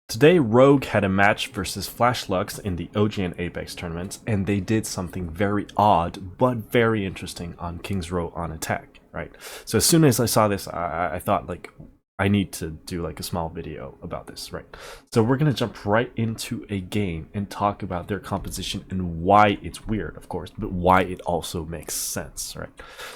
Today, Rogue had a match versus Flash Lux in the OGN APEX tournament, and they did something very odd but very interesting on King's Row on attack, right? So as soon as I saw this, I thought, like, I need to do like a small video about this, right? So we're gonna jump right into a game and talk about their composition and why it's weird, of course, but why it also makes sense, right?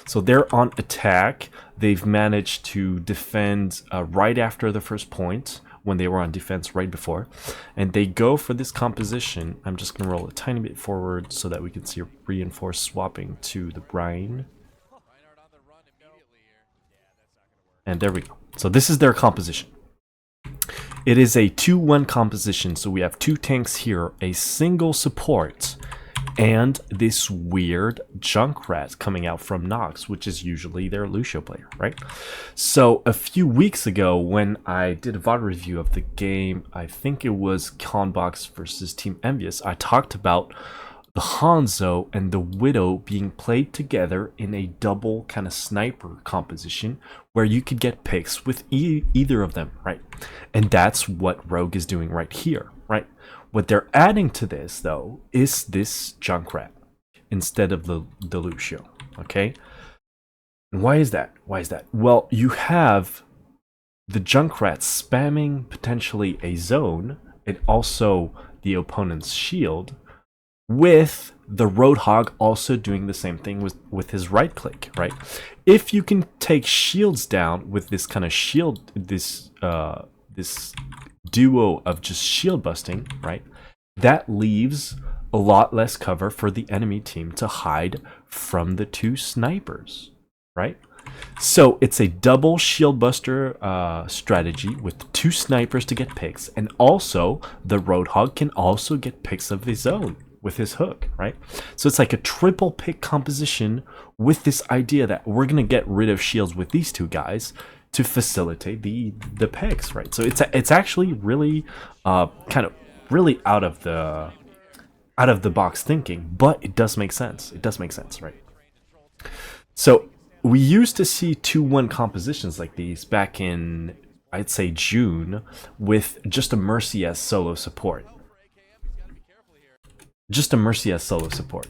So they're on attack. They've managed to defend right after the first point, when they were on defense right before, and they go for this composition. I'm just gonna roll a tiny bit forward so that we can see a reinforced swapping to the brine, and there we go. So this is their composition. It is a 2-1 composition, so we have 2 tanks here, a single support, and this weird Junkrat coming out from Nox, which is usually their Lucio player, right? So a few weeks ago, when I did a VOD review of the game, I think it was Conbox versus Team Envious, I talked about the Hanzo and the Widow being played together in a double kind of sniper composition where you could get picks with either of them, right? And that's what Rogue is doing right here, right? What they're adding to this, though, is this Junkrat instead of the Lucio, okay? And why is that? Why is that? Well, you have the Junkrat spamming potentially a zone and also the opponent's shield, with the Roadhog also doing the same thing with his right click, right? If you can take shields down with this kind of shield, this duo of just shield busting, right? That leaves a lot less cover for the enemy team to hide from the 2 snipers, right? So it's a double shield buster strategy with 2 snipers to get picks, and also the Roadhog can also get picks of his own with his hook, right? So it's like a triple pick composition with this idea that we're gonna get rid of shields with these 2 guys to facilitate the picks, right? So it's actually really kind of really out of the box thinking, but it does make sense. It does make sense, right? So we used to see 2-1 compositions like these back in, I'd say, June, with just a Mercy as solo support. Just a Mercy as solo support.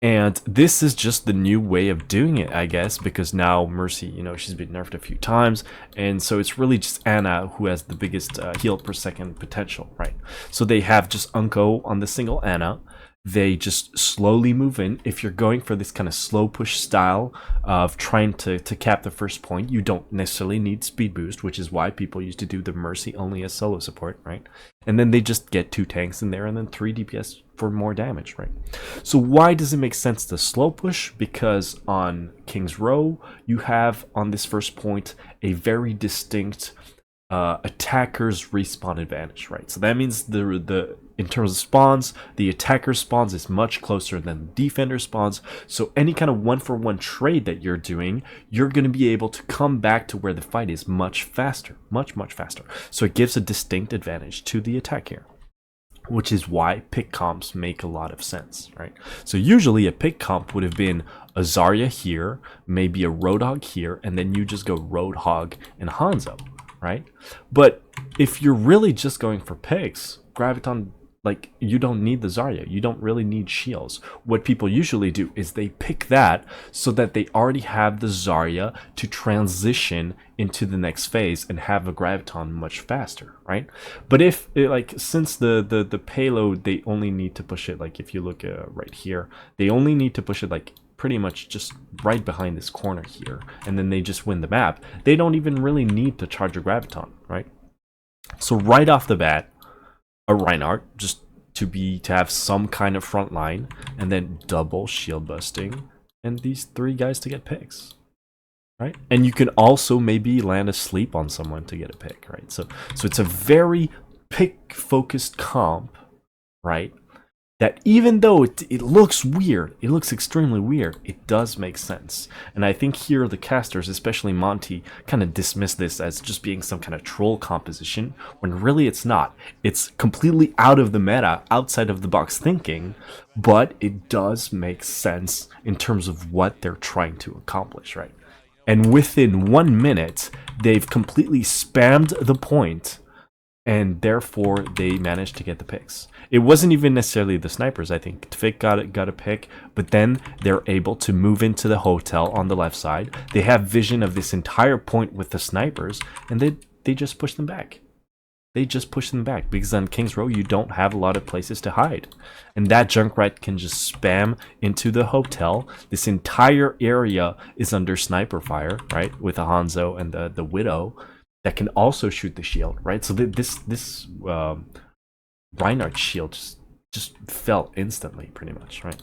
And this is just the new way of doing it, I guess, because now Mercy, you know, she's been nerfed a few times, and so it's really just Ana who has the biggest heal per second potential, right? So they have just Unko on the single Ana. They just slowly move in. If you're going for this kind of slow push style of trying to cap the first point, you don't necessarily need speed boost, which is why people used to do the Mercy only as solo support, right? And then they just get 2 tanks in there and then 3 DPS for more damage, right? So why does it make sense to slow push? Because on King's Row, you have on this first point a very distinct attacker's respawn advantage, right? So that means the in terms of spawns, the attacker spawns is much closer than the defender spawns. So any kind of 1-for-1 trade that you're doing, you're going to be able to come back to where the fight is much faster, much faster. So it gives a distinct advantage to the attack here, which is why pick comps make a lot of sense, right? So usually a pick comp would have been a Zarya here, maybe a Roadhog here, and then you just go Roadhog and Hanzo, right? But if you're really just going for picks, Graviton, like, you don't need the Zarya. You don't really need shields. What people usually do is they pick that so that they already have the Zarya to transition into the next phase and have a Graviton much faster, right? But if, like, since the payload, they only need to push it, like, if you look right here, they only need to push it, like, pretty much just right behind this corner here, and then they just win the map. They don't even really need to charge a Graviton, right? So right off the bat, a Reinhardt just to have some kind of front line, and then double shield busting, and these 3 guys to get picks, right? And you can also maybe land a sleep on someone to get a pick, right? So it's a very pick focused comp, right? That even though it looks weird, it looks extremely weird, it does make sense. And I think here the casters, especially Monty, kind of dismiss this as just being some kind of troll composition, when really it's not. It's completely out of the meta, outside of the box thinking, but it does make sense in terms of what they're trying to accomplish, right? And within 1 minute, they've completely spammed the point and therefore they managed to get the picks. It wasn't even necessarily the snipers. I think Tfik got a pick, but then they're able to move into the hotel on the left side. They have vision of this entire point with the snipers, and they just push them back. They just push them back because on King's Row you don't have a lot of places to hide, and that Junkrat can just spam into the hotel. This entire area is under sniper fire, right, with the Hanzo and the Widow that can also shoot the shield, right? So this Reinhardt shield just fell instantly, pretty much, right?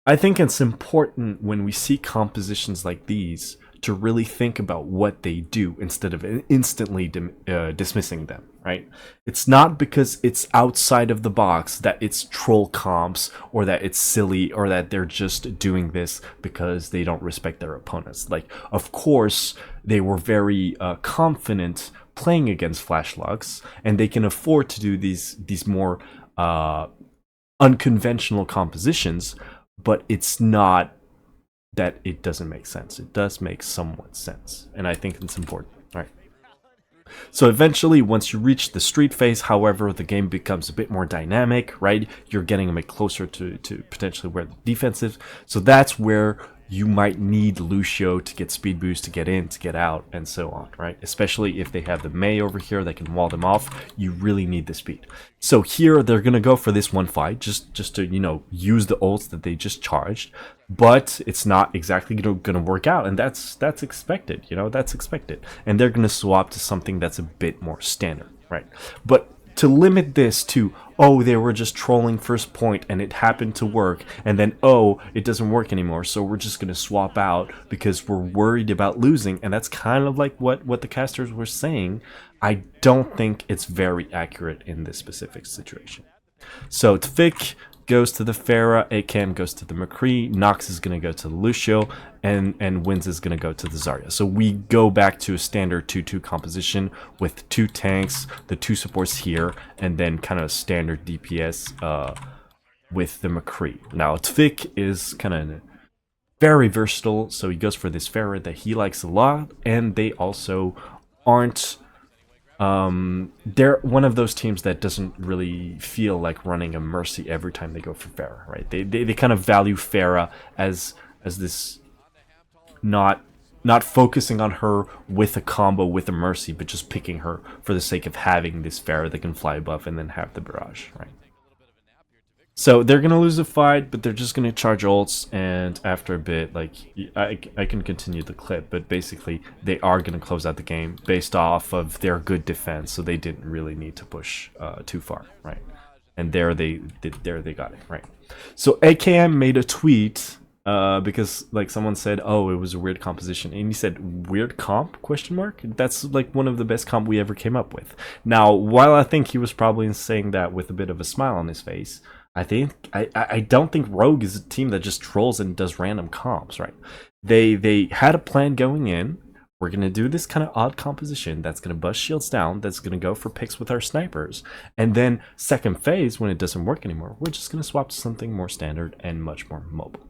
I think it's important when we see compositions like these to really think about what they do instead of instantly dismissing them, right? It's not because it's outside of the box that it's troll comps or that it's silly or that they're just doing this because they don't respect their opponents. Like, of course, they were very confident playing against Flash Lux, and they can afford to do these more unconventional compositions, but it's not that it doesn't make sense. It does make somewhat sense, and I think it's important. All right. So eventually, once you reach the street phase, however, the game becomes a bit more dynamic, right? You're getting a bit closer to potentially where the defense is. So that's where you might need Lucio to get speed boost, to get in, to get out, and so on, right? Especially if they have the Mei over here that can wall them off, you really need the speed. So here they're gonna go for this one fight, just to, you know, use the ults that they just charged, but it's not exactly gonna work out, and that's expected, you know, that's expected. And they're gonna swap to something that's a bit more standard, right? But to limit this to, oh, they were just trolling first point and it happened to work, and then, oh, it doesn't work anymore, so we're just going to swap out because we're worried about losing, and that's kind of like what the casters were saying. I don't think it's very accurate in this specific situation. So Tfik goes to the Pharah, ACAM goes to the McCree, Nox is going to go to the Lucio, and Wins is going to go to the Zarya. So we go back to a standard 2-2 composition with 2 tanks, the 2 supports here, and then kind of standard DPS with the McCree. Now Tfik is kind of very versatile, so he goes for this Pharah that he likes a lot, and they also aren't... they're one of those teams that doesn't really feel like running a Mercy every time they go for Pharah, right? They kind of value Pharah as this not focusing on her with a combo with a Mercy, but just picking her for the sake of having this Pharah that can fly above and then have the barrage, right? So they're gonna lose the fight, but they're just gonna charge ults, and after a bit, like, I can continue the clip, but basically they are gonna close out the game based off of their good defense, so they didn't really need to push too far, right? And there they got it, right? So AKM made a tweet because like someone said, oh, it was a weird composition, and he said, weird comp, question mark? That's like one of the best comp we ever came up with. Now, while I think he was probably saying that with a bit of a smile on his face, I don't think Rogue is a team that just trolls and does random comps, right? They had a plan going in. We're gonna do this kind of odd composition that's gonna bust shields down, that's gonna go for picks with our snipers, and then second phase, when it doesn't work anymore, we're just gonna swap to something more standard and much more mobile.